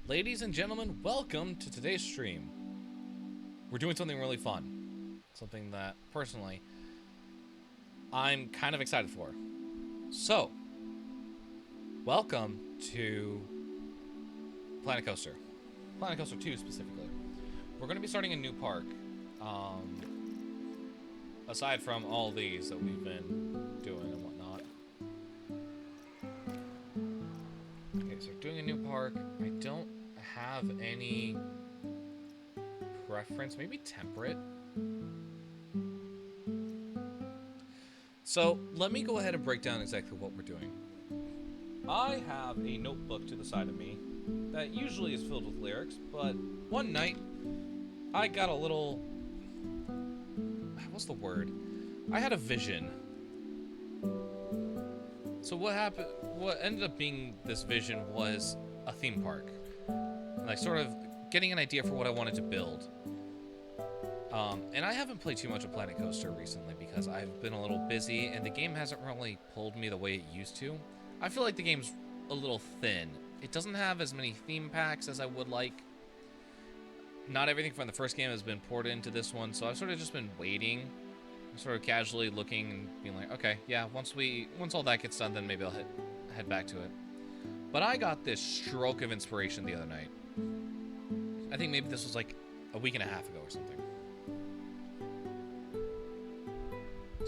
Ladies and gentlemen, welcome to today's stream. We're doing something really fun. Something that, personally, I'm kind of excited for. So, welcome to Planet Coaster. Planet Coaster 2 specifically. We're going to be starting a new park. Aside from all these that we've been doing and whatnot. Okay, so we're doing a new park. I don't have any preference, maybe temperate. So let me go ahead and break down exactly what we're doing. I have a notebook to the side of me that usually is filled with lyrics, but one night I got a little... what's the word? I had a vision. So what happened? What ended up being this vision was a theme park. Like sort of getting an idea for what I wanted to build. And I haven't played too much of Planet Coaster recently because I've been a little busy and the game hasn't really pulled me the way it used to. I feel like the game's a little thin. It doesn't have as many theme packs as I would like. Not everything from the first game has been ported into this one, so I've sort of just been waiting, sort of casually looking and being like, okay, yeah, once all that gets done, then maybe I'll head back to it. But I got this stroke of inspiration the other night. I think maybe this was like a week and a half ago or something.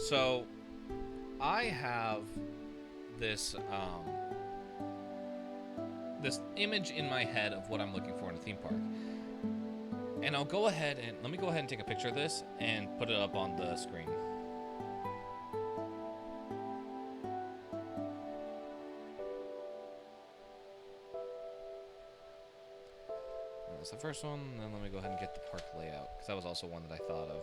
So, I have this this image in my head of what I'm looking for in a theme park. And I'll go ahead and let me go ahead and take a picture of this and put it up on the screen. That's the first one, and then let me go ahead and get the park layout, because that was also one that I thought of.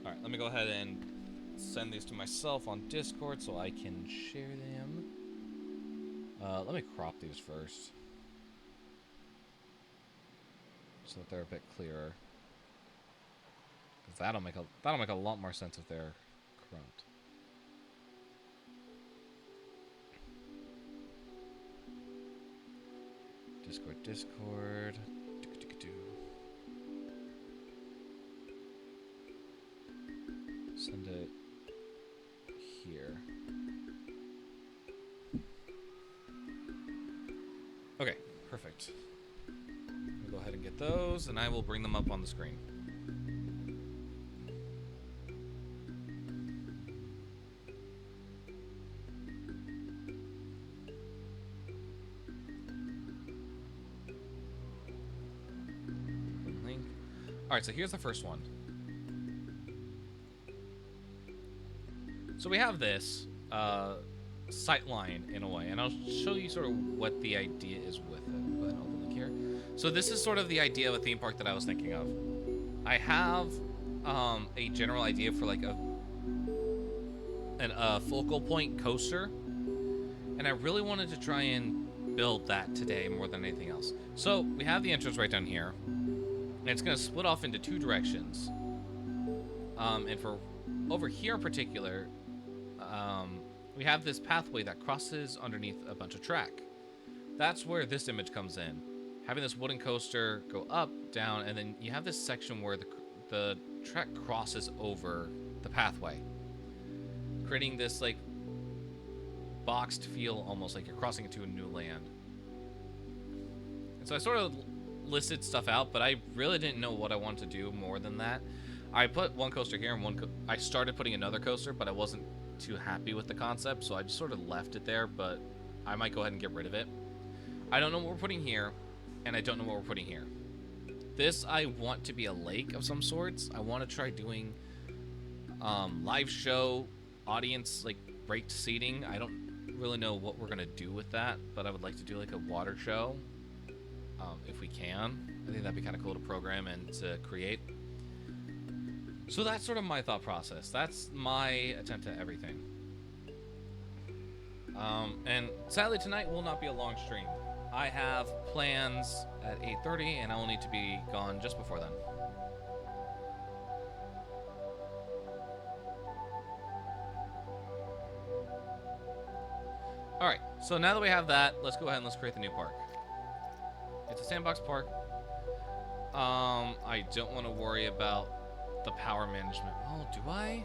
Alright, let me go ahead and send these to myself on Discord so I can share them. Let me crop these first, so that they're a bit clearer. Because that'll make a lot more sense if they're cropped. Discord. Send it here. Okay, perfect. I'll go ahead and get those, and I will bring them up on the screen. Alright, so here's the first one. So we have this sight line in a way, and I'll show you sort of what the idea is with it. Go ahead and open the link here. So this is sort of the idea of a theme park that I was thinking of. I have a general idea for like a focal point coaster, and I really wanted to try and build that today more than anything else. So we have the entrance right down here, and it's going to split off into two directions. And for over here in particular, we have this pathway that crosses underneath a bunch of track. That's where this image comes in. Having this wooden coaster go up, down, and then you have this section where the track crosses over the pathway, creating this like boxed feel, almost like you're crossing into a new land. And so I sort of listed stuff out, but I really didn't know what I wanted to do more than that. I put one coaster here and I started putting another coaster, but I wasn't too happy with the concept, so I just sort of left it there, but I might go ahead and get rid of it. I don't know what we're putting here, and I don't know what we're putting here. This I want to be a lake of some sorts. I want to try doing live show, audience, like raked seating. I don't really know what we're going to do with that, but I would like to do like a water show if we can. I think that'd be kind of cool to program and to create. So that's sort of my thought process. That's my attempt at everything. And sadly tonight will not be a long stream. I have plans at 8:30 and I will need to be gone just before then. Alright, so now that we have that, let's go ahead and let's create the new park. It's a sandbox park. I don't want to worry about the power management. Oh, do I?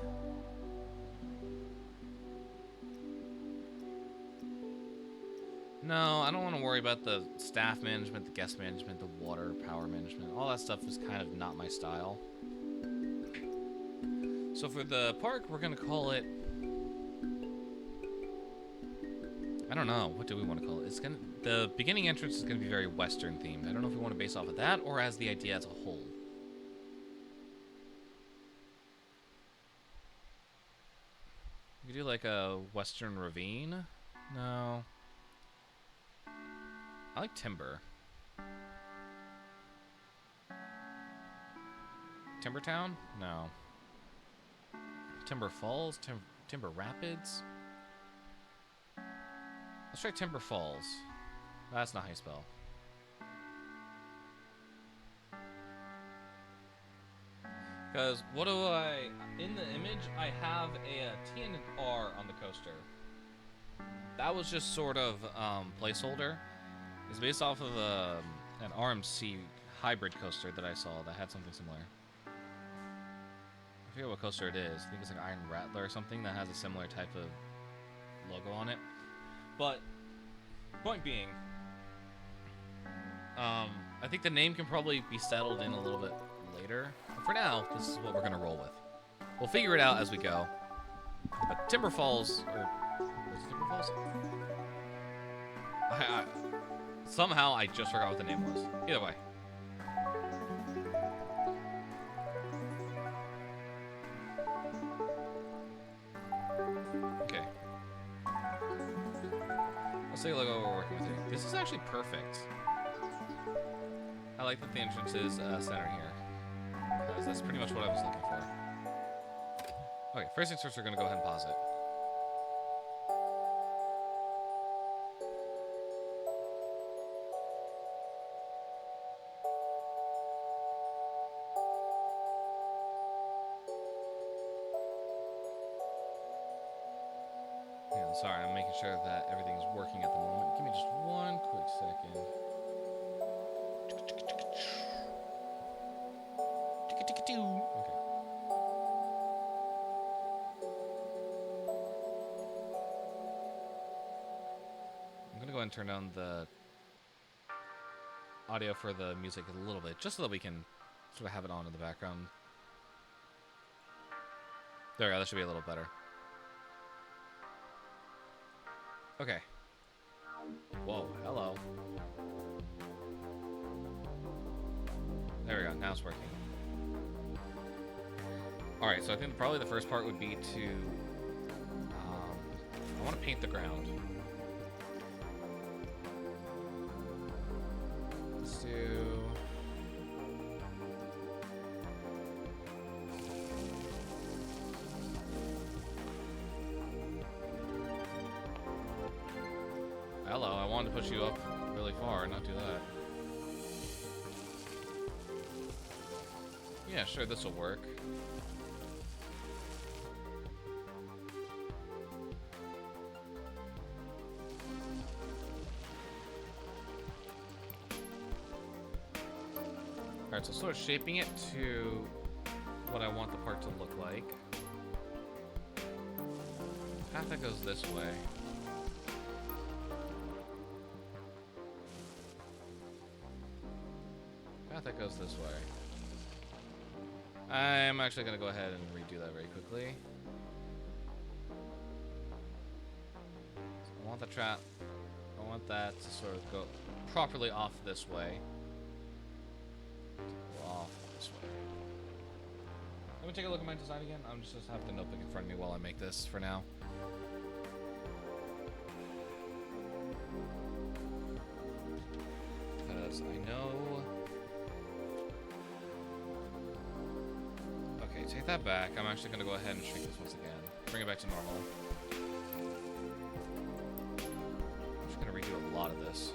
No, I don't want to worry about the staff management, the guest management, the water, power management. All that stuff is kind of not my style. So for the park, we're going to call it... I don't know. What do we want to call it? The beginning entrance is going to be very Western themed. I don't know if we want to base off of that or as the idea as a whole. We could do like a Western ravine. No. I like Timber. Timber Town? No. Timber Falls? Timber Rapids? Let's try Timber Falls. That's not how you spell. Because what do I... In the image, I have a T and an R on the coaster. That was just sort of placeholder. It's based off of an RMC hybrid coaster that I saw that had something similar. I forget what coaster it is. I think it's like Iron Rattler or something that has a similar type of logo on it. But, point being, I think the name can probably be settled in a little bit later. But for now, this is what we're going to roll with. We'll figure it out as we go. But Timber Falls, or what's Timber Falls? Somehow I just forgot what the name was. Either way. Okay. Let's take a look at what we're working with here. This is actually perfect. I like that the entrance is centered here, because that's pretty much what I was looking for. Okay, first things first, we're going to go ahead and pause it. Yeah, sorry, I'm making sure that everything is working at the moment. Give me just one quick second. Okay. I'm gonna go ahead and turn down the audio for the music a little bit, just so that we can sort of have it on in the background. There we go, that should be a little better. Okay. Whoa, hello. There we go, now it's working. Alright, so I think probably the first part would be to... I want to paint the ground. Let's do... Hello, I wanted to push you up really far and not do that. Yeah, sure, this will work. Alright, so sort of shaping it to what I want the part to look like. path that goes this way. Path that goes this way. I'm actually going to go ahead and redo that very quickly. So I want the trap. I want that to sort of go properly off this way. Off this way. Let me take a look at my design again. I'm just have the notebook in front of me while I make this for now. Because I know... Okay, take that back. I'm actually going to go ahead and shrink this once again. Bring it back to normal. I'm just going to redo a lot of this.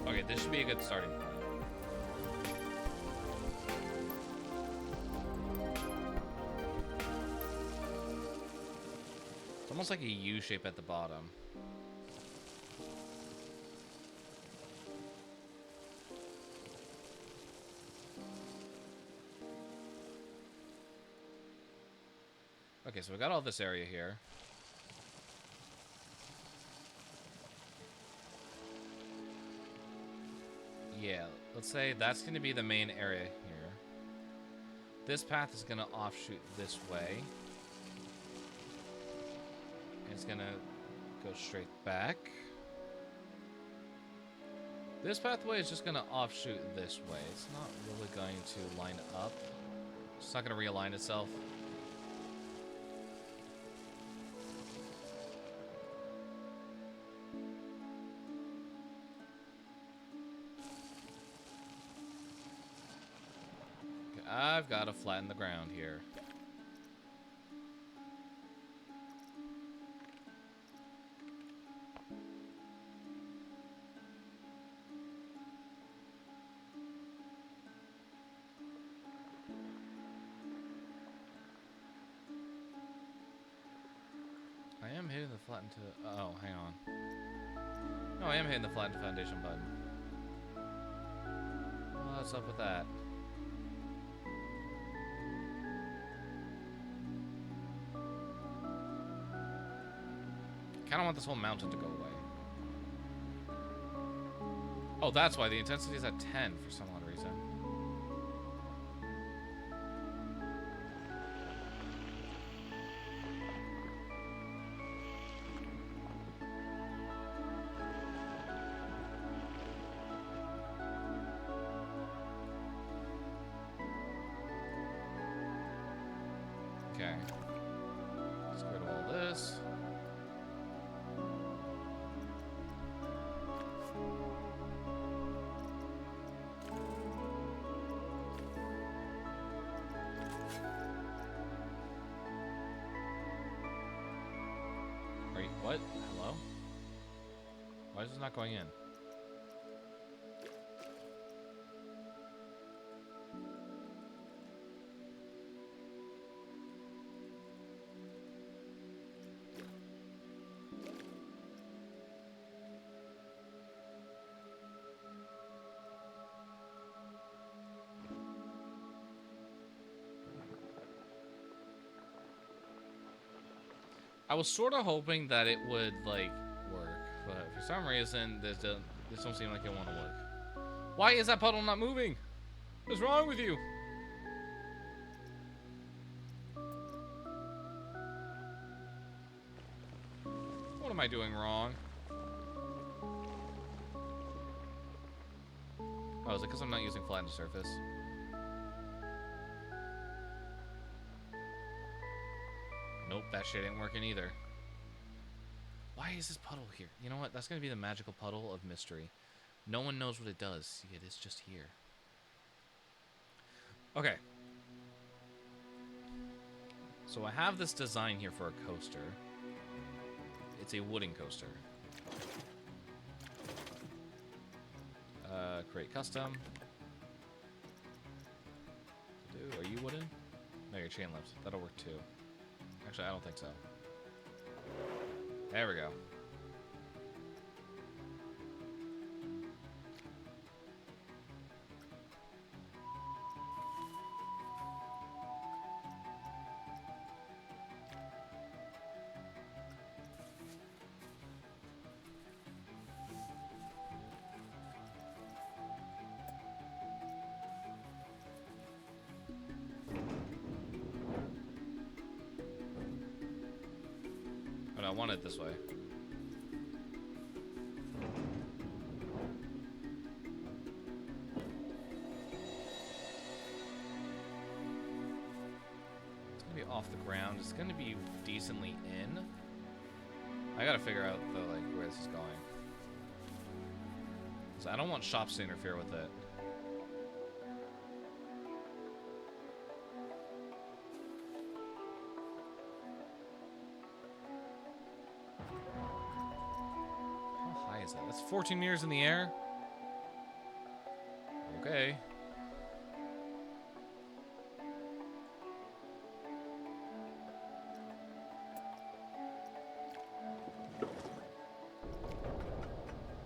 Okay, this should be a good starting point. It's almost like a U shape at the bottom. Okay, so we got all this area here. Yeah, let's say that's going to be the main area here. This path is going to offshoot this way. It's going to go straight back. This pathway is just going to offshoot this way. It's not really going to line up. It's not going to realign itself. I've got to flatten the ground here. I am hitting the flatten to... Oh, hang on. No, I am hitting the flatten to foundation button. What's up with that? I kind of want this whole mountain to go away. Oh, that's why the intensity is at 10 for some odd reason. Okay. Let's get rid of all this. Wait, what? Hello? Why is this not going in? I was sort of hoping that it would, like, work, but for some reason, this don't seem like it want to work. Why is that puddle not moving? What's wrong with you? What am I doing wrong? Oh, is it because I'm not using flattened surface? Nope, that shit ain't working either. Why is this puddle here? You know what? That's going to be the magical puddle of mystery. No one knows what it does. See, it is just here. Okay. So I have this design here for a coaster. It's a wooden coaster. Create custom. Are you wooden? No, you're chain lift. That'll work too. Actually, I don't think so. There we go. I want it this way. It's gonna be off the ground. It's gonna be decently in. I gotta figure out the where this is going. So I don't want shops to interfere with it. How high is that? That's 14 meters in the air? Okay.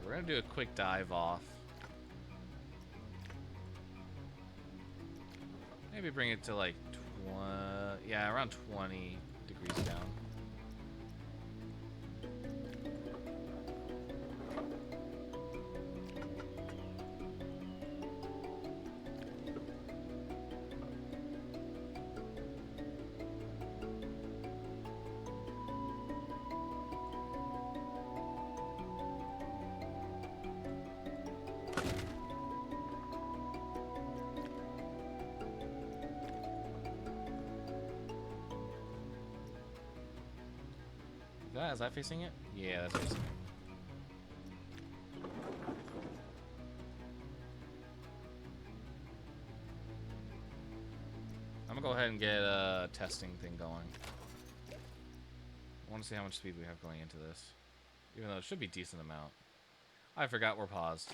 We're gonna do a quick dive off. Maybe bring it to like yeah, around 20 degrees down. Is that facing it? Yeah, that's facing it. I'm gonna go ahead and get a testing thing going. I want to see how much speed we have going into this. Even though it should be a decent amount. I forgot we're paused.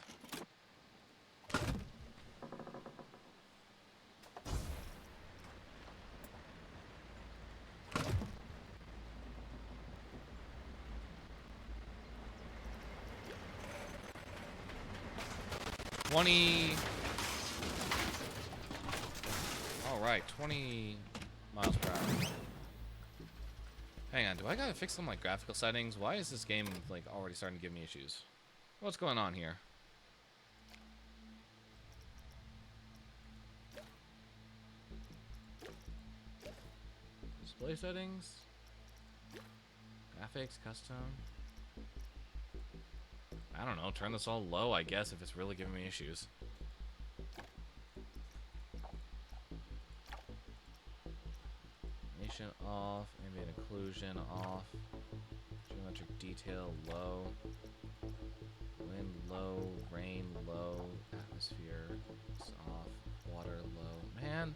Alright, 20 miles per hour. Hang on, do I gotta fix some like graphical settings? Why is this game like already starting to give me issues? What's going on here? Display settings? Graphics, custom. I don't know, turn this all low, I guess, if it's really giving me issues. Animation off, ambient occlusion off, geometric detail low, wind low, rain low, atmosphere is off, water low. Man,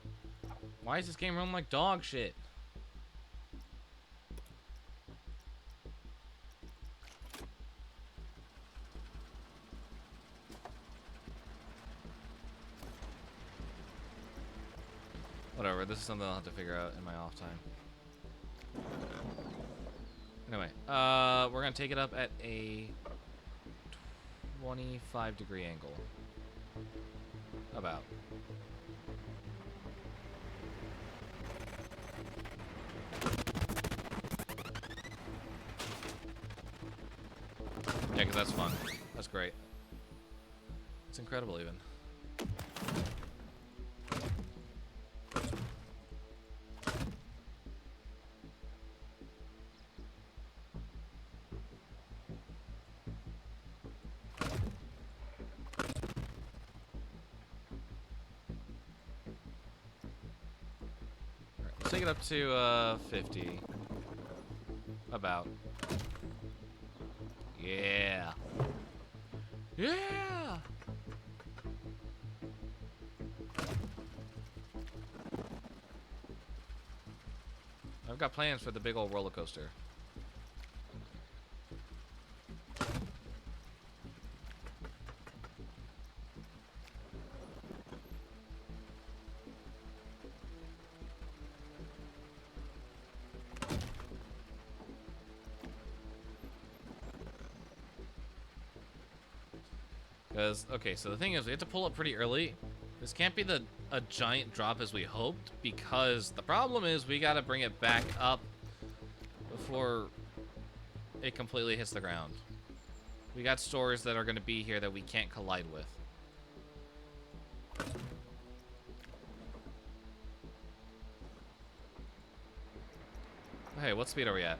why is this game running like dog shit? Whatever, this is something I'll have to figure out in my off time. Anyway, we're gonna take it up at a 25-degree angle. About. Yeah, because that's fun. That's great. It's incredible, even. Take it up to 50. About. Yeah. Yeah. I've got plans for the big old roller coaster. Because, okay, so the thing is, we have to pull up pretty early. This can't be a giant drop as we hoped, because the problem is we gotta bring it back up before it completely hits the ground. We got stores that are gonna be here that we can't collide with. Hey, what speed are we at?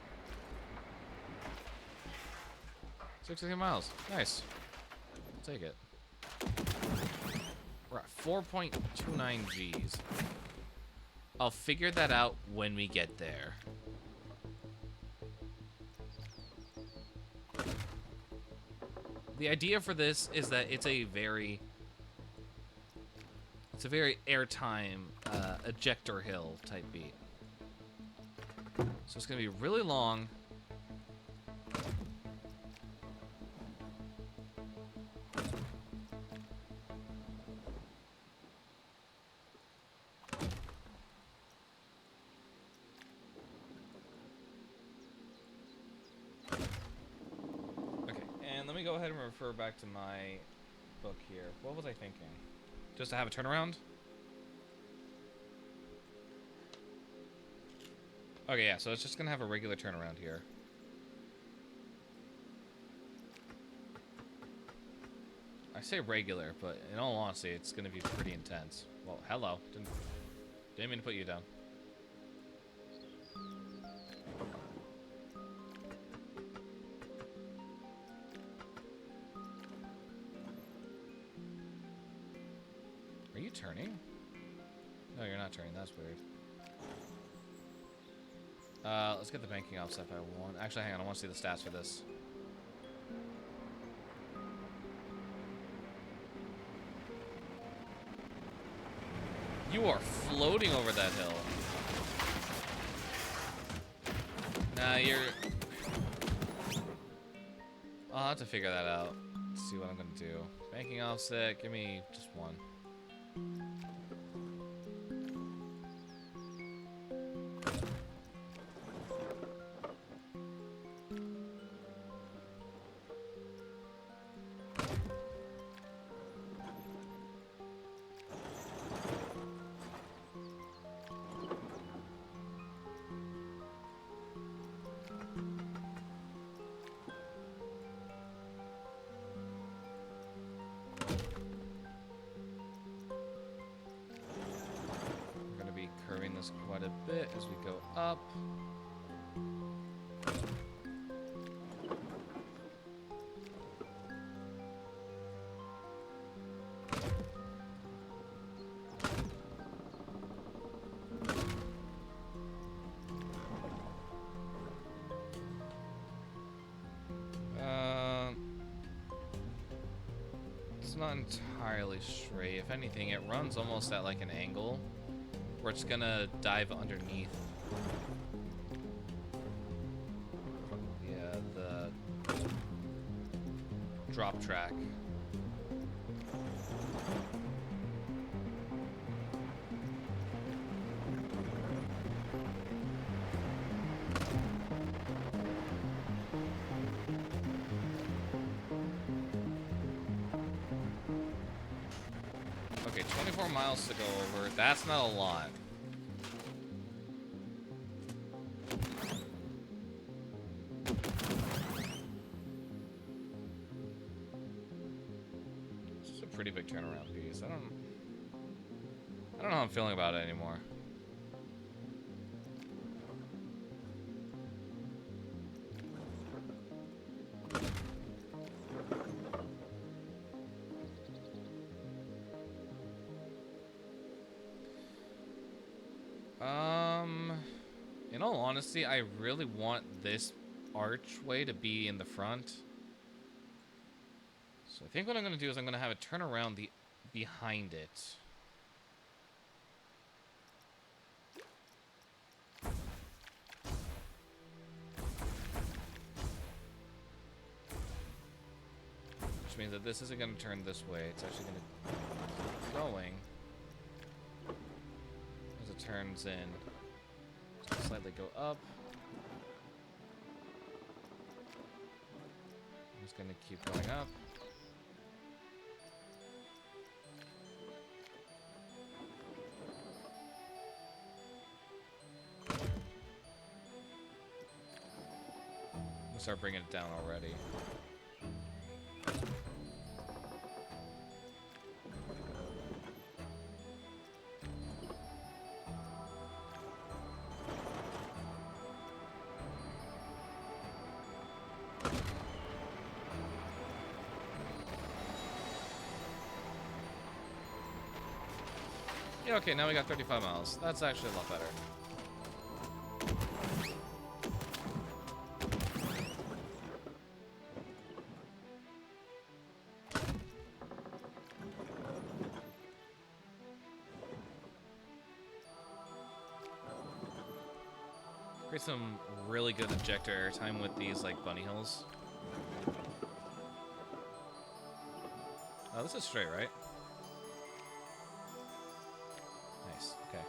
60 miles. Nice. I'll take it. We're at 4.29 Gs. I'll figure that out when we get there. The idea for this is that it's a very airtime ejector hill type beat. So it's gonna be really long. Okay, and let me go ahead and refer back to my book here. What was I thinking? Just to have a turnaround? Okay, yeah, so it's just gonna have a regular turnaround here. I say regular, but in all honesty, it's gonna be pretty intense. Well, hello. Didn't mean to put you down. Are you turning? No, you're not turning. That's weird. Let's get the banking offset by 1. Actually, hang on. I want to see the stats for this. You are floating over that hill. Nah, you're... I'll have to figure that out. Let's see what I'm going to do. Banking offset. Give me just 1. Quite a bit as we go up. It's not entirely straight. If anything, it runs almost at like an angle. We're just gonna dive underneath. Yeah, the drop track. Okay, 24 miles to go over. That's not a lot. This is a pretty big turnaround piece. I don't know how I'm feeling about it anymore. In all honesty, I really want this archway to be in the front. So I think what I'm going to do is I'm going to have it turn around behind it. Which means that this isn't going to turn this way. It's actually going to keep going as it turns in. Slightly go up. I'm just gonna keep going up. We'll start bringing it down already. Yeah, okay, now we got 35 miles. That's actually a lot better. Create some really good ejector airtime with these, like, bunny hills. Oh, this is straight, right? Nice, okay.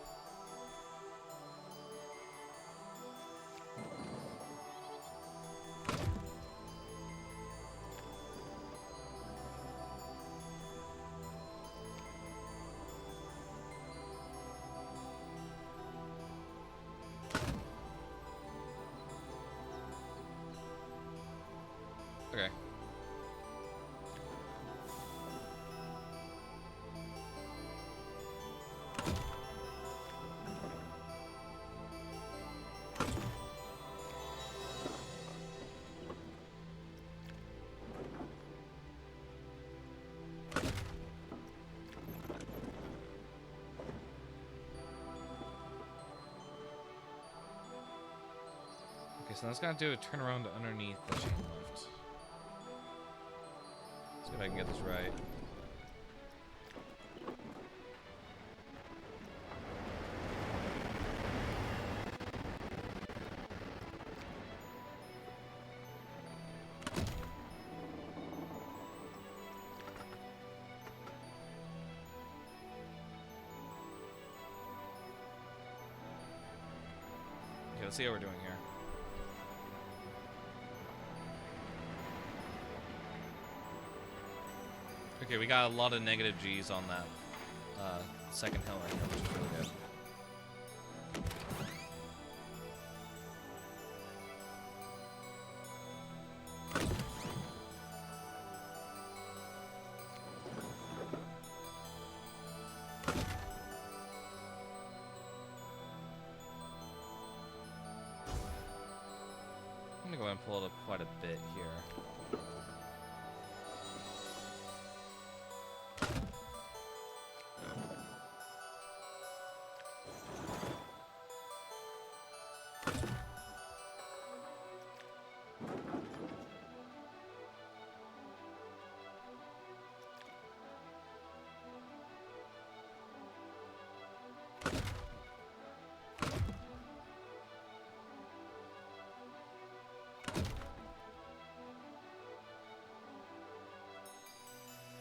Okay. Okay, so that's gonna do a turnaround underneath the chain lift. Let's see if I can get this right. Okay, let's see how we're doing here. Okay, we got a lot of negative G's on that second hill right here, which is really good. I'm gonna go ahead and pull it up quite a bit here.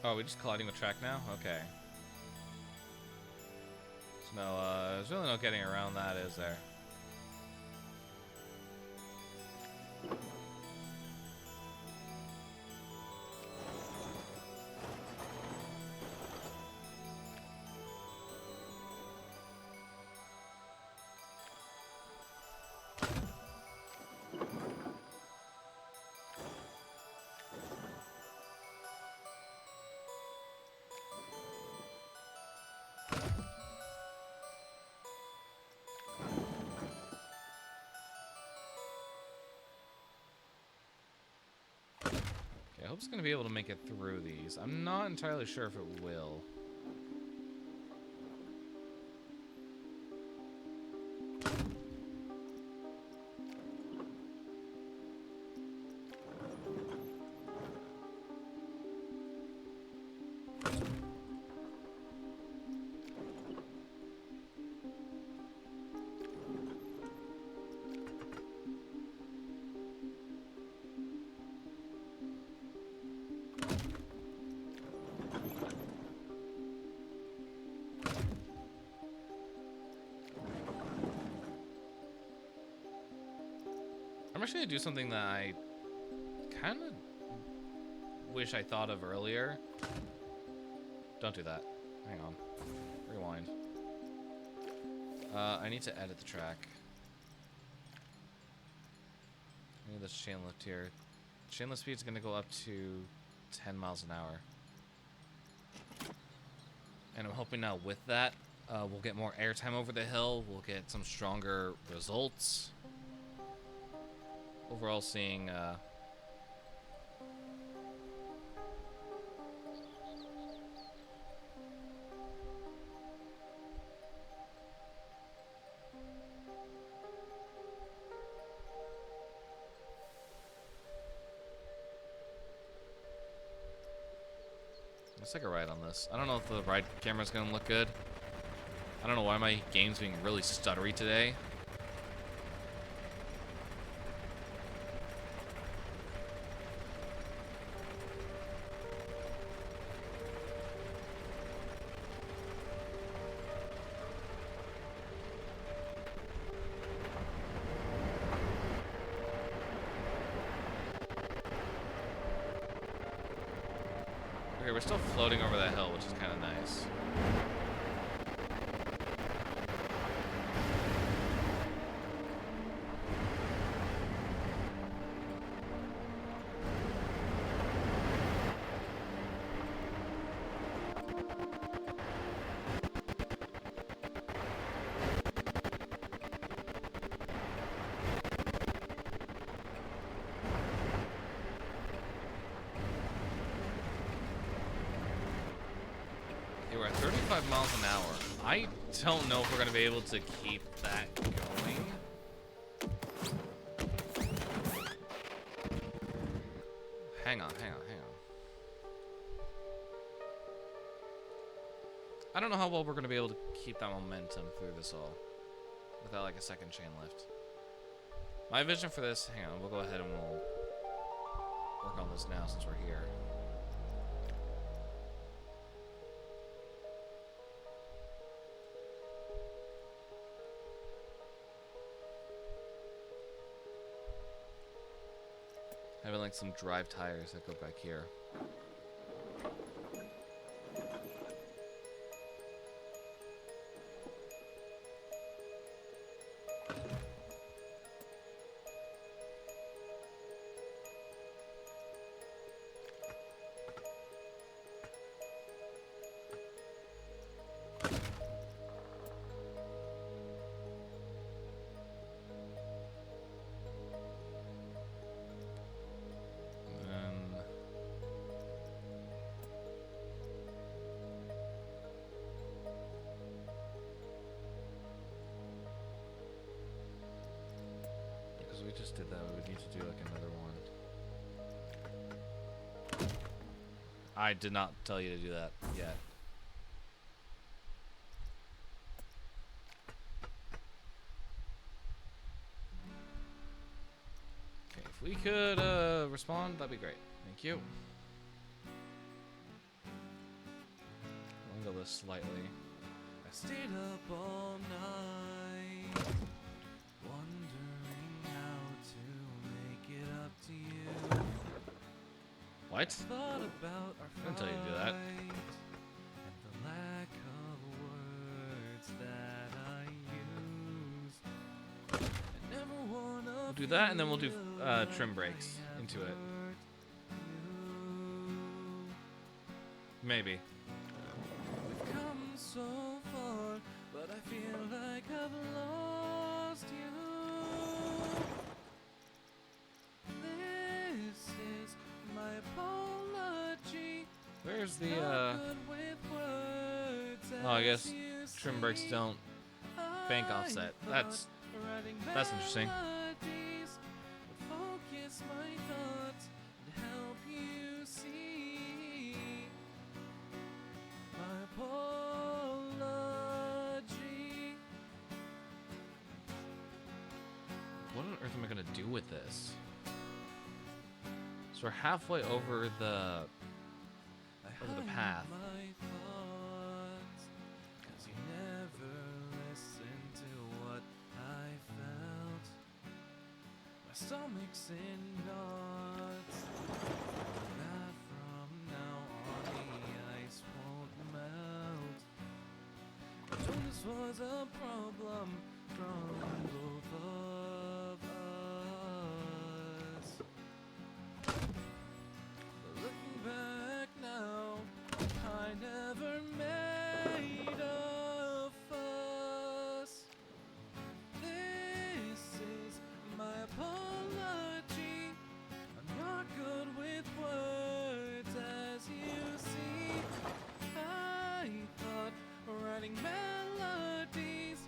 Oh, we're just colliding with track now? Okay. So no, there's really no getting around that, is there? I hope it's going to be able to make it through these. I'm not entirely sure if it will. I'm actually going to do something that I kind of wish I thought of earlier. Don't do that. Hang on. Rewind. I need to edit the track. I need this chain lift here. Chain lift speed is going to go up to 10 miles an hour. And I'm hoping now with that, we'll get more airtime over the hill. We'll get some stronger results. Overall, seeing Let's take a ride on this. I don't know if the ride camera's gonna look good. I don't know why my game's being really stuttery today. Okay, we're still floating over that hill, which is kind of nice. Okay, we're at 35 miles an hour. I don't know if we're going to be able to keep that going. Hang on. I don't know how well we're going to be able to keep that momentum through this all without like a second chain lift. My vision for this, hang on, we'll go ahead and we'll work on this now since we're here. Having like some drive tires that go back here. We just did that. We would need to do like another one. I did not tell you to do that yet. Okay, if we could respond, that'd be great. Thank you. I'll go this slightly. I stayed up all night, wondering how to make it up to you. What? Thought about our I didn't tell you to do that. fight and the lack of words that I used. I never wanna We'll do that, and then we'll do feel trim like brakes I into it. hurt you. Maybe. We've come so far, but I feel like I've lost you. This is my apology. Where's the Not good with words Oh, I guess as you trim brakes see. don't bank offset. That's interesting. Melodies would focus my thoughts and help you see my apology. What on earth am I gonna do with this? So we're halfway over the path. My thoughts, 'cause you never listened to what I felt. My stomach's in knots. That from now on the ice won't melt. Jonas was a problem from both of us. But looking back now, I never made a fuss. This is my apology. I'm not good with words, as you see. I thought writing melodies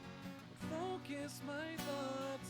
would focus my thoughts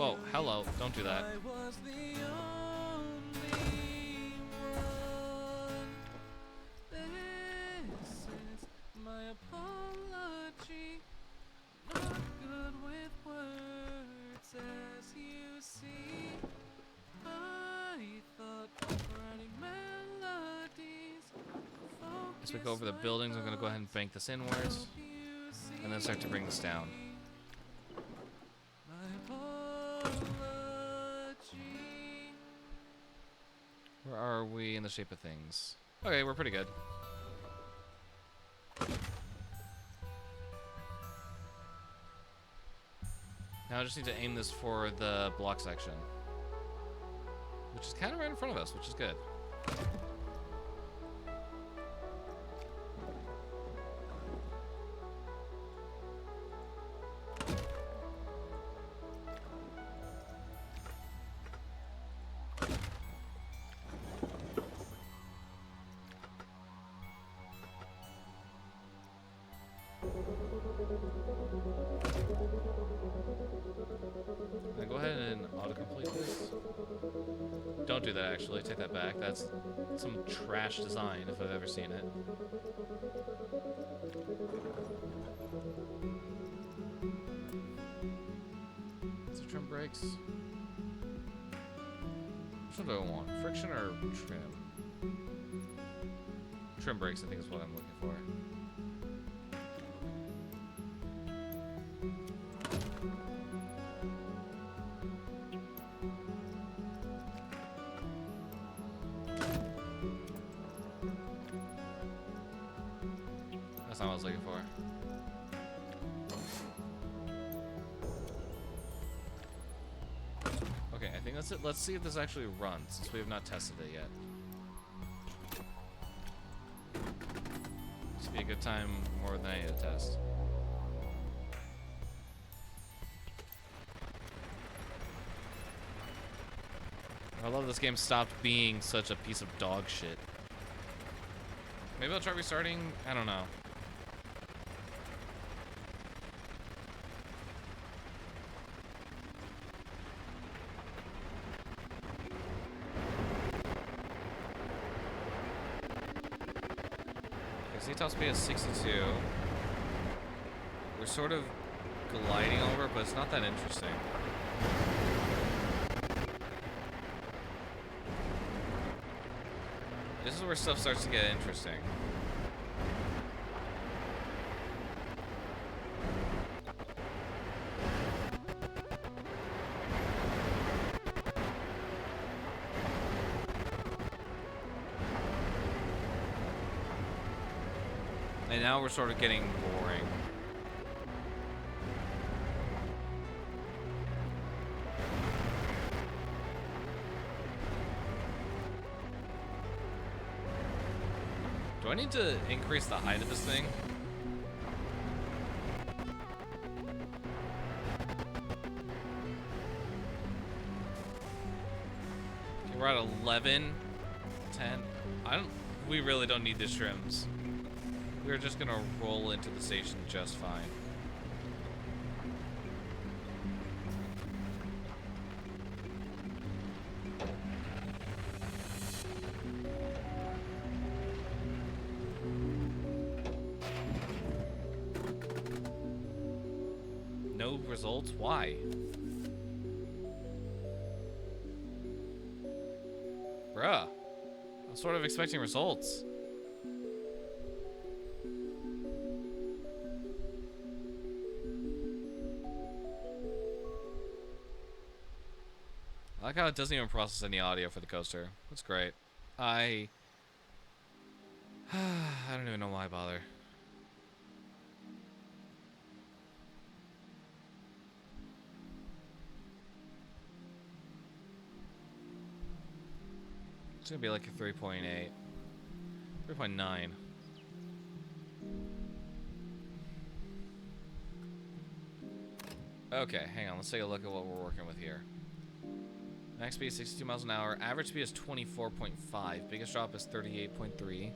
Whoa, hello. Don't do that. I was the only one. This is my apology. Not good with words, as you see. I thought writing melodies. As we go over the buildings, I'm gonna go ahead and bank this inwards, and then start to bring this down. My apology. Where are we in the shape of things? Okay, we're pretty good. Now I just need to aim this for the block section, which is kind of right in front of us, which is good. Can I go ahead and autocomplete this? Don't do that, actually. Take that back. That's some trash design, if I've ever seen it. Is it trim brakes? Which one do I want? Friction or trim? Trim brakes, I think, is what I'm looking for. That's not what I was looking for. Okay, I think that's it. Let's see if this actually runs, since we have not tested it yet. This would be a good time more than any to test. I love this game stopped being such a piece of dog shit. Maybe I'll try restarting? I don't know. Okay, top speed is 62. We're sort of gliding over, but it's not that interesting. This is where stuff starts to get interesting. And now we're sort of getting boring. Do I need to increase the height of this thing? Okay, we're at 11, 10. We really don't need these trims. We're just gonna roll into the station just fine. No results? Why? Bruh. I was sort of expecting results. I like how it doesn't even process any audio for the coaster. That's great. I don't even know why I bother. It's gonna be like a 3.8. 3.9. Okay, hang on. Let's take a look at what we're working with here. Max speed is 62 miles an hour. Average speed is 24.5. Biggest drop is 38.3.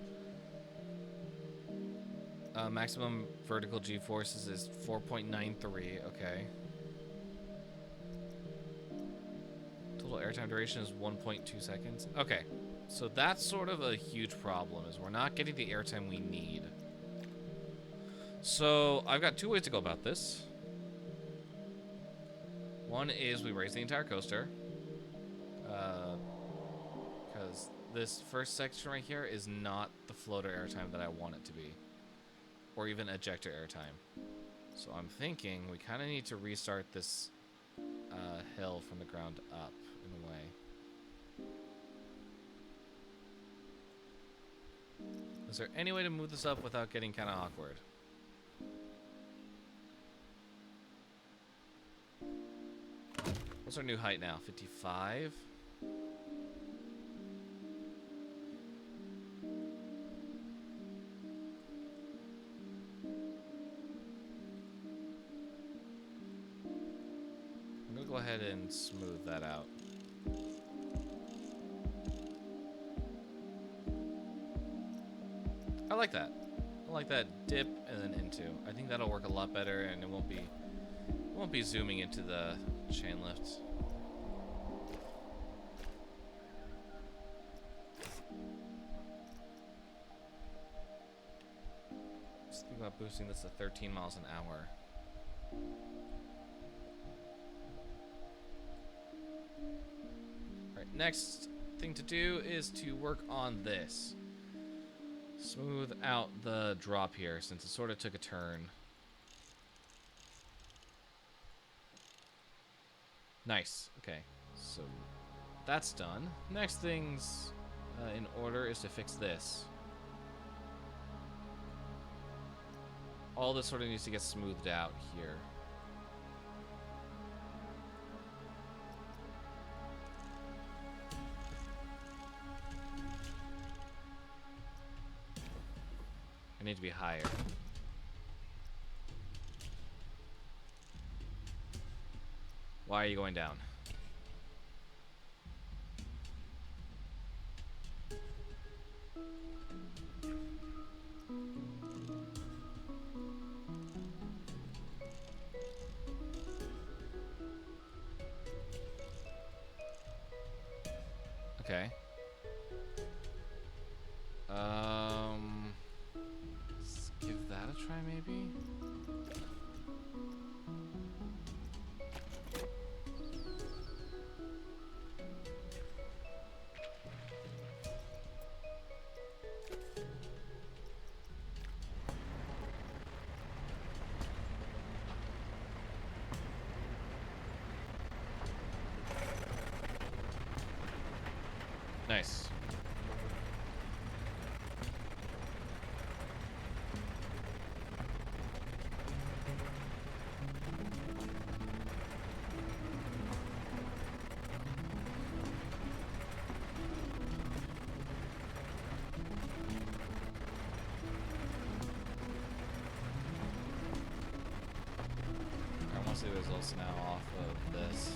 Maximum vertical G-forces is 4.93. Okay. Total airtime duration is 1.2 seconds. Okay, so that's sort of a huge problem, is we're not getting the airtime we need. So I've got two ways to go about this. One is we raise the entire coaster, because this first section right here is not the floater airtime that I want it to be, or even ejector airtime. So I'm thinking we kind of need to restart this hill from the ground up in a way. Is there any way to move this up without getting kind of awkward? What's our new height now? 55? I'm gonna go ahead and smooth that out. I like that. I like that dip and then into. I think that'll work a lot better, and it won't be zooming into the chain lifts. Just think about boosting this to 13 miles an hour. Alright, next thing to do is to work on this. Smooth out the drop here, since it sort of took a turn. Nice. Okay, so that's done. Next things in order is to fix this. All this sort of needs to get smoothed out here. I need to be higher. Why are you going down? Okay. Let's give that a try, maybe. Nice. I want to see the results now off of this.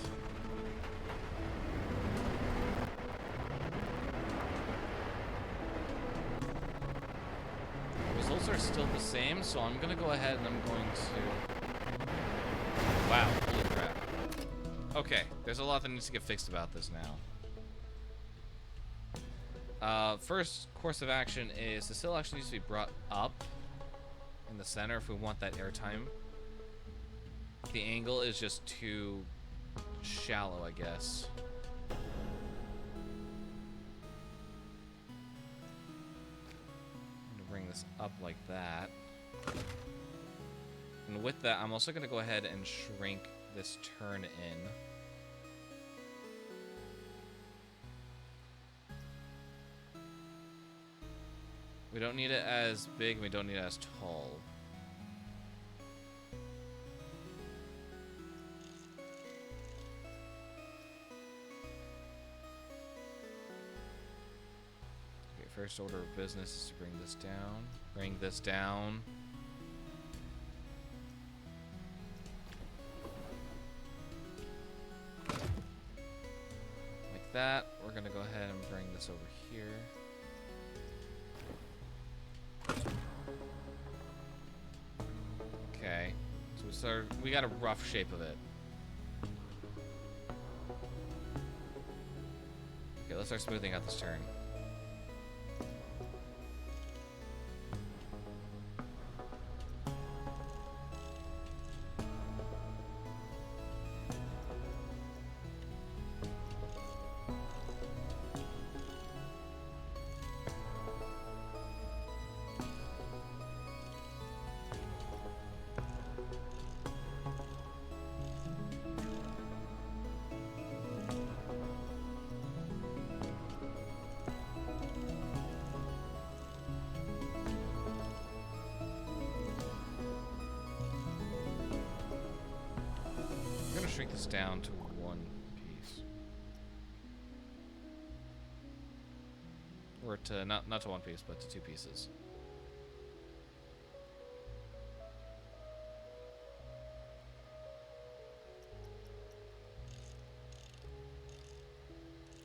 Results are still the same, so I'm gonna go ahead and I'm going to... Wow, holy crap. Okay, there's a lot that needs to get fixed about this now. First course of action is the sail actually needs to be brought up in the center if we want that airtime. The angle is just too shallow, I guess. Bring this up like that. And with that, I'm also going to go ahead and shrink this turn in. We don't need it as big, we don't need it as tall. First order of business is to bring this down. Bring this down. Like that. We're going to go ahead and bring this over here. Okay. So we got a rough shape of it. let's start smoothing out this turn. I'm gonna shrink this down to one piece. Or to, not to one piece, but to 2 pieces.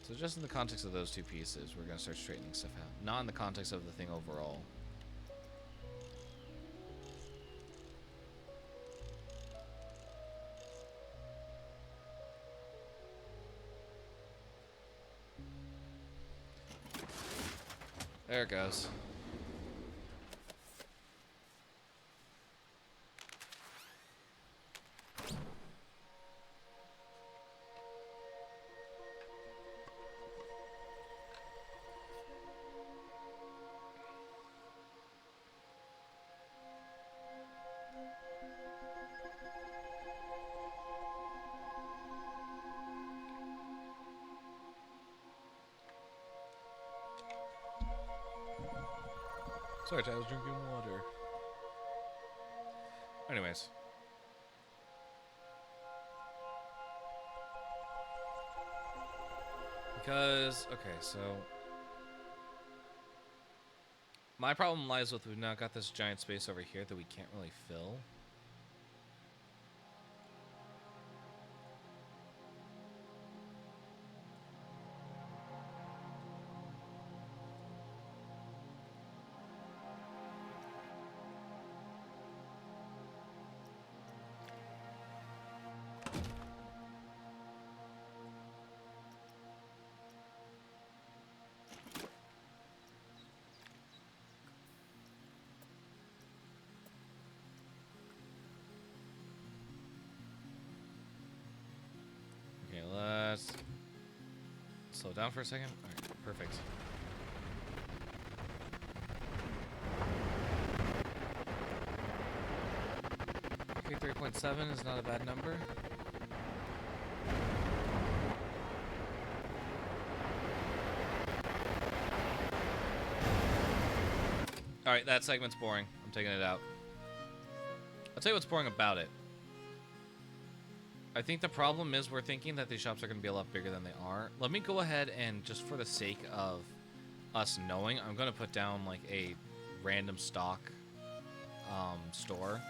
So just in the context of those 2 pieces, we're gonna start straightening stuff out. Not in the context of the thing overall. There it goes. Sorry, I was drinking water. Anyways. Because, okay, so... my problem lies with we've now got this giant space over here that we can't really fill. Okay, let's slow down for a second. Alright, perfect. Okay, 3.7 is not a bad number. Alright, that segment's boring. I'm taking it out. I'll tell you what's boring about it. I think the problem is we're thinking that these shops are going to be a lot bigger than they are. Let me go ahead and, just for the sake of us knowing, I'm going to put down like a random stock store.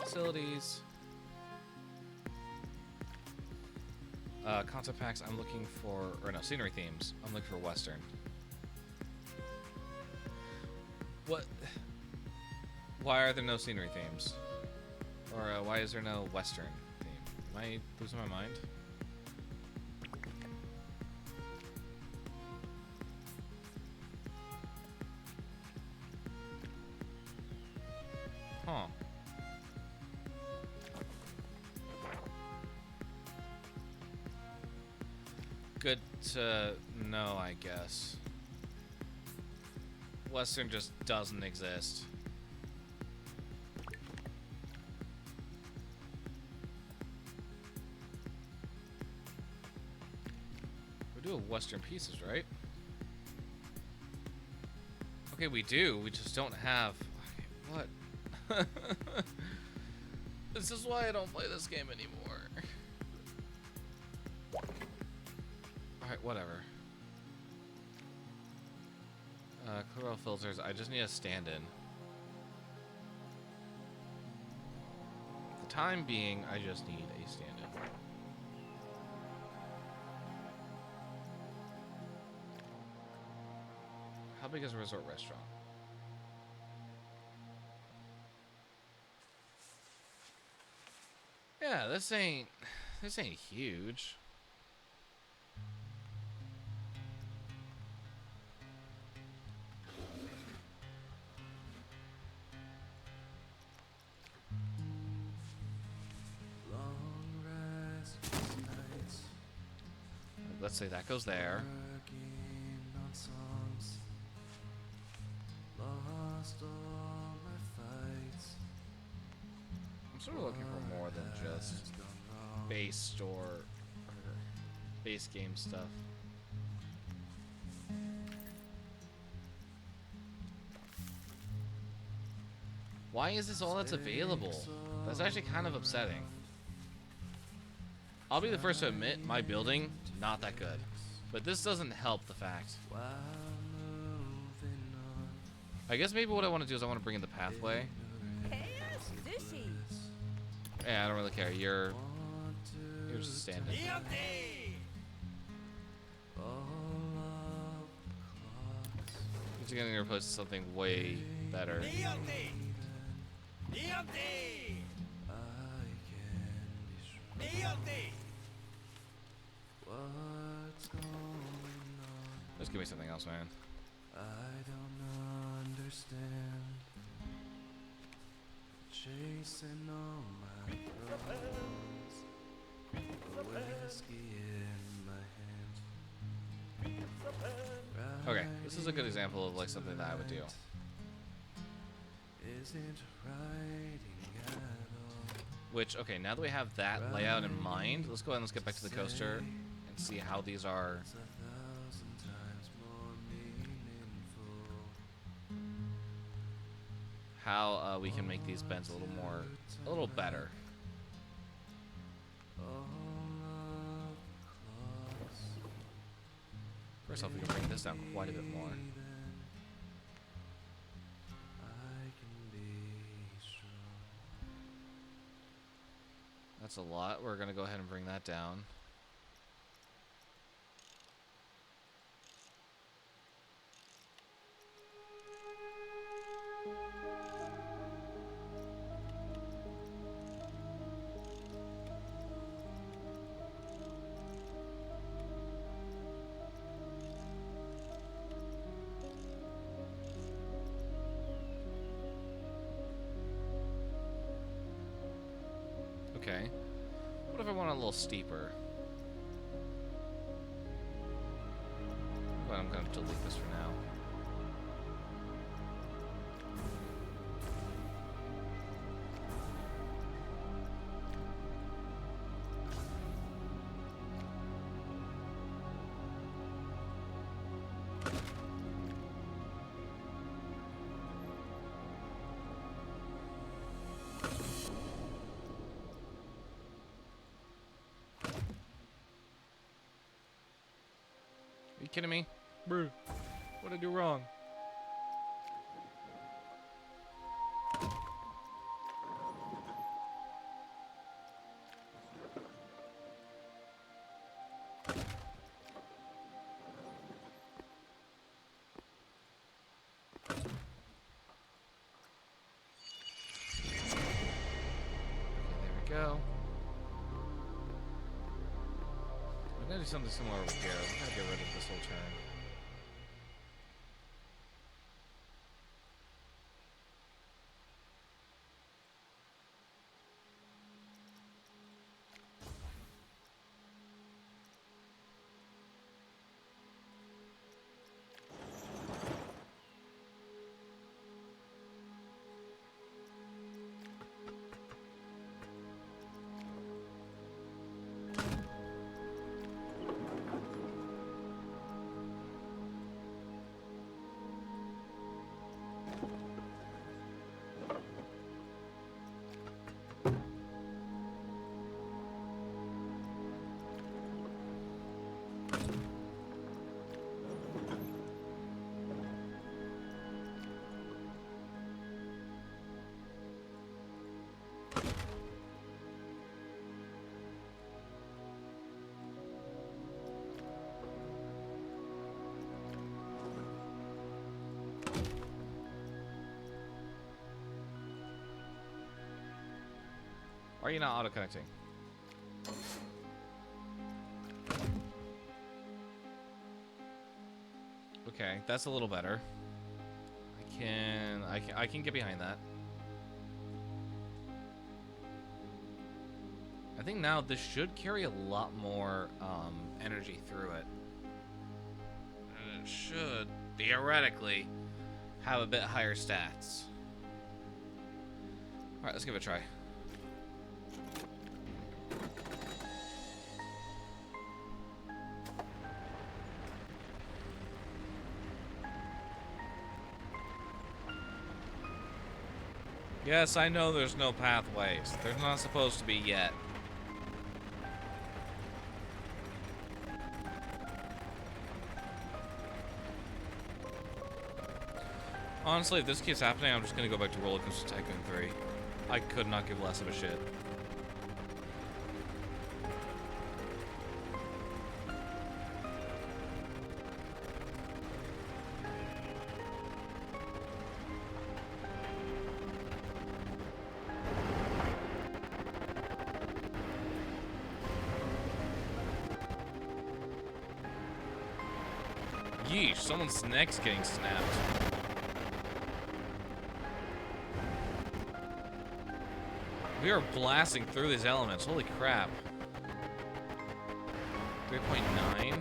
Facilities. Concept packs, I'm looking for, or no, scenery themes. I'm looking for Western. What? Why are there no scenery themes? Or why is there no Western theme? Am I losing my mind? Huh. Good to know, I guess. Western just doesn't exist. We do have Western pieces, right? Okay, we do. We just don't have... Okay, what? This is why I don't play this game anymore. Alright, whatever. Clear all filters. I just need a stand-in. For the time being, I just need a stand-in. How big is a resort restaurant? Yeah, this ain't huge. let's say that goes there. Working on songs, lost all my fights. I'm sort of looking for more than just Has gone wrong. base store or base game stuff. Why is this all that's available? That's actually kind of upsetting. I'll be the first to admit my building, not that good. But this doesn't help the fact. While moving on, I guess maybe what I want to do is I want to bring in the pathway. Chaos Sushi. Yeah, I don't really care. You're want to just standing. all of the clocks. It's gonna replace something way better. I can be sure what's going on. Just give me something else, man. I don't understand. Chasing all my problems. A whiskey in my hand. Okay, this is a good example of like something that I would do. Isn't writing at all. Which, okay, now that we have that layout in mind, let's go ahead and let's get back to the coaster and see how these are. It's 1,000 times more meaningful. How we can make these bends a little better. All of the clocks. First off, we can bring this down quite a bit more. I can be sure. That's a lot. We're gonna go ahead and bring that down. Okay. What if I want it a little steeper? Well, I'm gonna delete this for now. Are you kidding me? Bruh. What did I do wrong? Okay, there we go. I'm gonna do something similar over here. I'm gonna get rid of this whole turn. Why are you not auto-connecting? Okay, that's a little better. I can get behind that. I think now this should carry a lot more energy through it. And it should, theoretically, have a bit higher stats. Alright, let's give it a try. Yes, I know there's no pathways. There's not supposed to be yet. Honestly, if this keeps happening, I'm just gonna go back to Roller Coaster Tycoon 3. I could not give less of a shit. Yeesh, someone's neck's getting snapped. We are blasting through these elements. Holy crap. 3.9.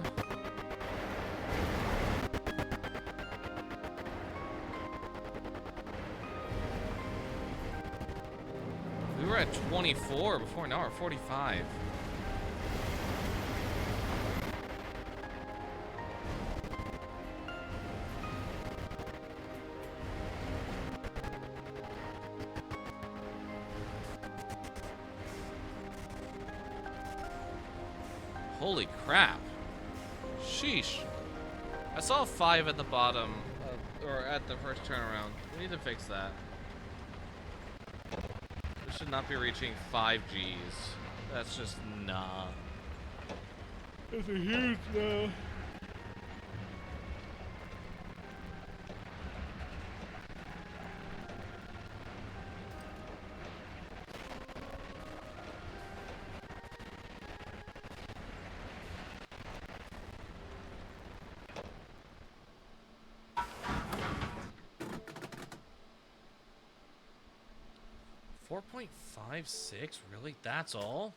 We were at 24 before, now we're 45. Holy crap. Sheesh. I saw a 5 at the bottom, or at the first turnaround. We need to fix that. We should not be reaching 5 Gs. That's just nah. That's a huge no. .56? Really? That's all?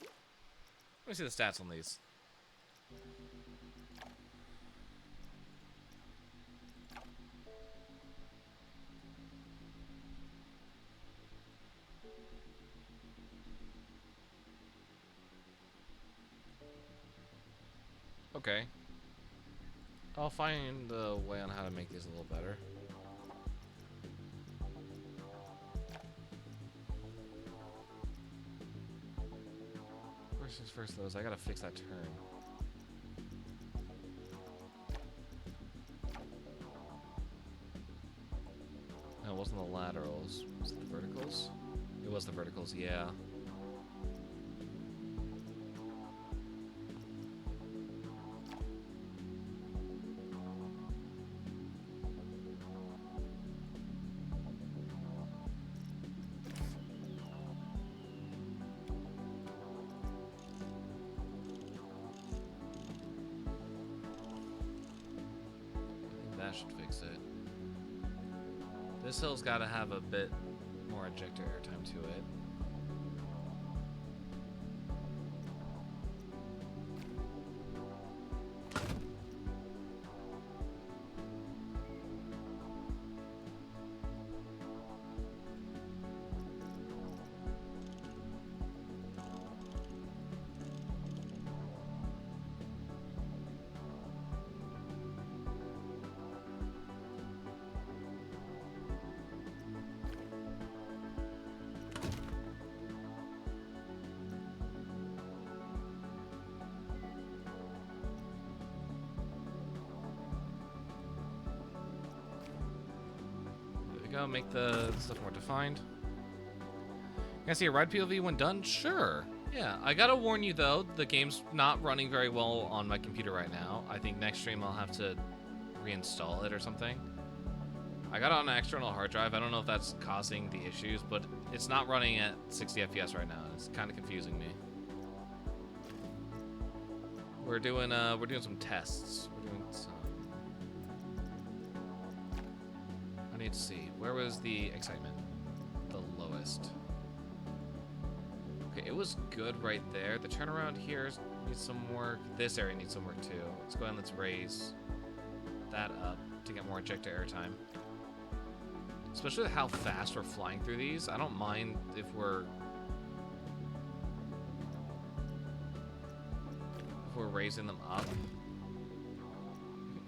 Let me see the stats on these. Okay. I'll find a way on how to make these a little better. First things first, though, is I gotta fix that turn. No, it wasn't the laterals. Was it the verticals? It was the verticals, yeah. That should fix it. This hill's got to have a bit more ejector airtime to it. Go make the stuff more defined. You guys see a ride POV when done? Sure. Yeah, I gotta warn you though, the game's not running very well on my computer right now. I think next stream I'll have to reinstall it or something. I got it on an external hard drive. I don't know if that's causing the issues, but it's not running at 60 FPS right now. It's kind of confusing me. We're doing some tests. We're doing some. I need to see. Where was the excitement? fast. Okay, it was good right there. The turnaround here needs some work. This area needs some work too. Let's go ahead and let's raise that up to get more ejector airtime. Especially with how fast we're flying through these. I don't mind if we're raising them up.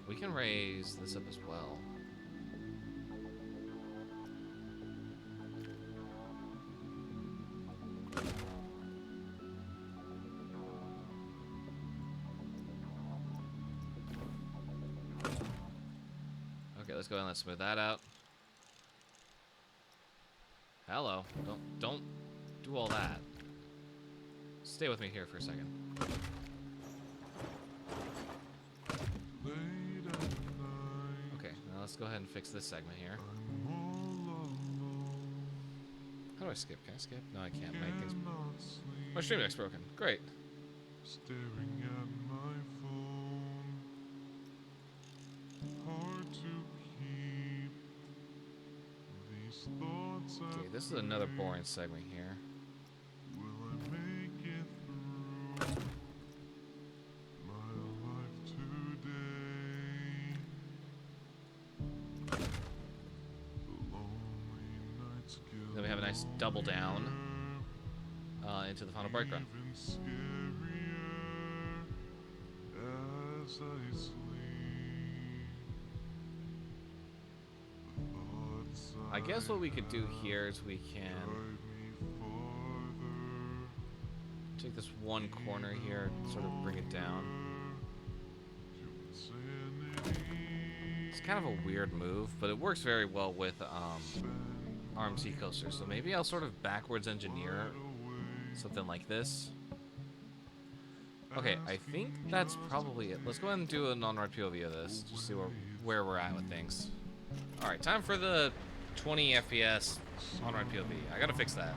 We can raise this up as well. Okay, let's go ahead and let's smooth that out. Hello. Don't do all that. Stay with me here for a second. Okay, now let's go ahead and fix this segment here. How do I skip? Can I skip? No, I can't. My stream deck's broken. Great. Staring at my phone, hard to keep these thoughts. Okay, this is another boring segment here. Will I make it through my life today? The lonely nights get Then we have a nice double down into the final break run. even scarier as I sleep. The thoughts I guess what we could do here is we can drive me farther take this one corner here and sort of bring it down. to insanity. It's kind of a weird move, but it works very well with RMC coasters. So maybe I'll sort of backwards engineer something like this. Okay, I think that's probably it. Let's go ahead and do a non-ride POV of this, just see where we're at with things. All right, time for the 20 FPS on-ride POV. I gotta fix that.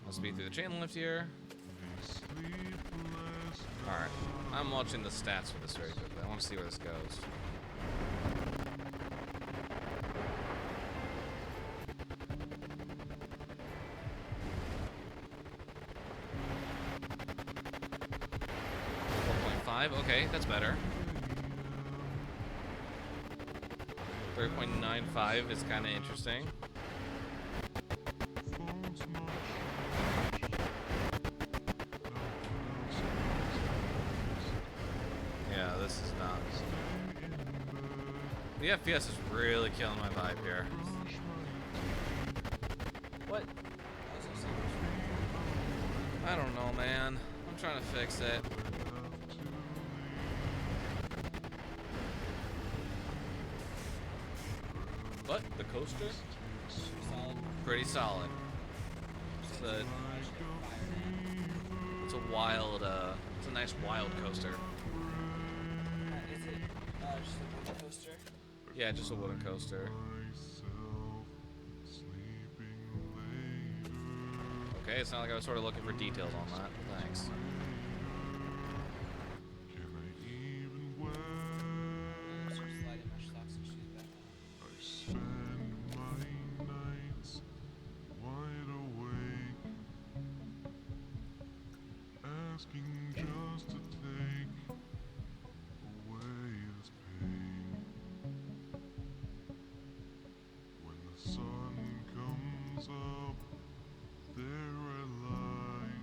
I'll speed through the chain lift here. Alright, I'm watching the stats for this very quickly. I want to see where this goes. Okay, that's better. 3.95 is kind of interesting. Yeah, this is not. The FPS is really killing my vibe here. What? I don't know, man. I'm trying to fix it. But the coaster, pretty solid. It's a wild, it's a nice wild coaster. Is it just a wooden coaster? Yeah, just a wooden coaster. Okay, it's not like I was sort of looking for details on that. Thanks. Sliding my socks and shoes back on. I spend my nights wide awake, asking just to take away this pain. When the sun comes up, there I lie,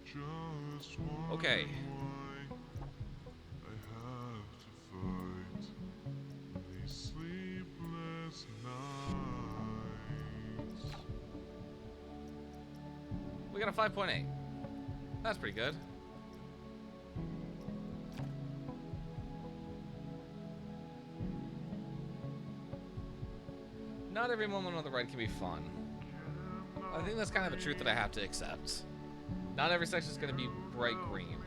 just wondering Okay. why I have to fight these sleepless nights. We got a 5.8. That's pretty good. Not every moment on the ride can be fun. I think that's kind of a truth that I have to accept. Not every section is going to be bright green.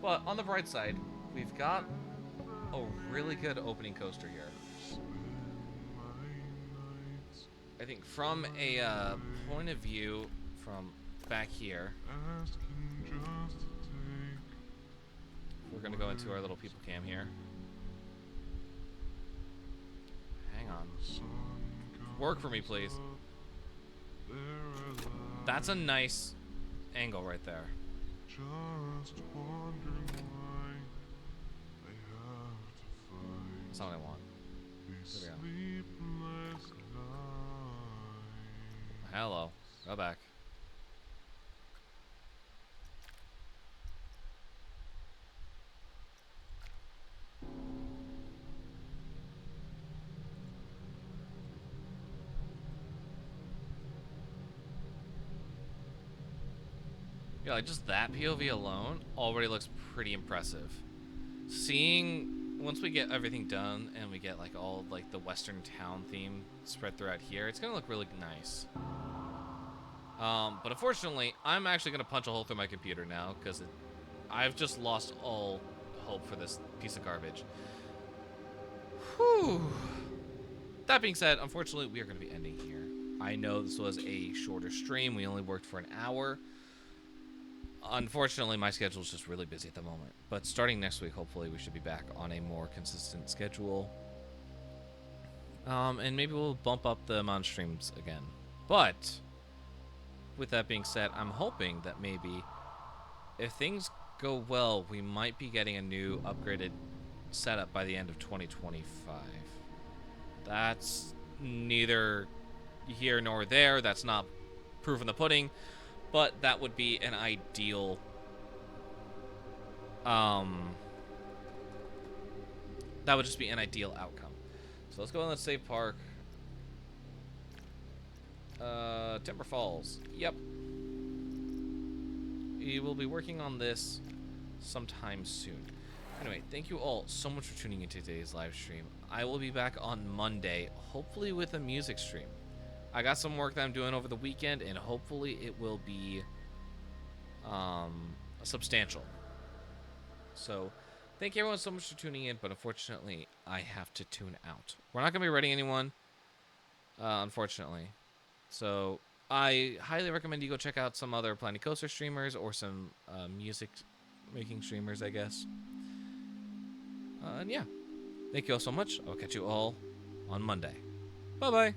But on the bright side, we've got a really good opening coaster here. Spend my nights I think from a point of view from back here, asking just to take we're gonna go into our little people cam here. Hang on. the sun Work for me, please. comes up, there I lie, That's a nice angle right there. just wondering why I have to fight That's not what I want. these There sleepless nights. Hello. Go back. Yeah, like just that POV alone already looks pretty impressive. Seeing once we get everything done and we get like all like the western town theme spread throughout here, it's gonna look really nice. But unfortunately, I'm actually gonna punch a hole through my computer now because I've just lost all hope for this piece of garbage. Whew. That being said, unfortunately, we are gonna be ending here. I know this was a shorter stream. We only worked for an hour. Unfortunately, my schedule is just really busy at the moment. But starting next week, hopefully, we should be back on a more consistent schedule. And maybe we'll bump up the amount of streams again. But with that being said, I'm hoping that maybe if things go well, we might be getting a new upgraded setup by the end of 2025. That's neither here nor there. That's not proof in the pudding. But that would be an ideal that would just be an ideal outcome. So let's go and let's save park. Timber Falls. Yep. We will be working on this sometime soon. Anyway, thank you all so much for tuning into today's live stream. I will be back on Monday, hopefully with a music stream. I got some work that I'm doing over the weekend, and hopefully it will be substantial. So, thank you everyone so much for tuning in, but unfortunately, I have to tune out. We're not going to be rating anyone, unfortunately. So, I highly recommend you go check out some other Planet Coaster streamers or some music making streamers, I guess. And yeah, thank you all so much. I'll catch you all on Monday. Bye-bye.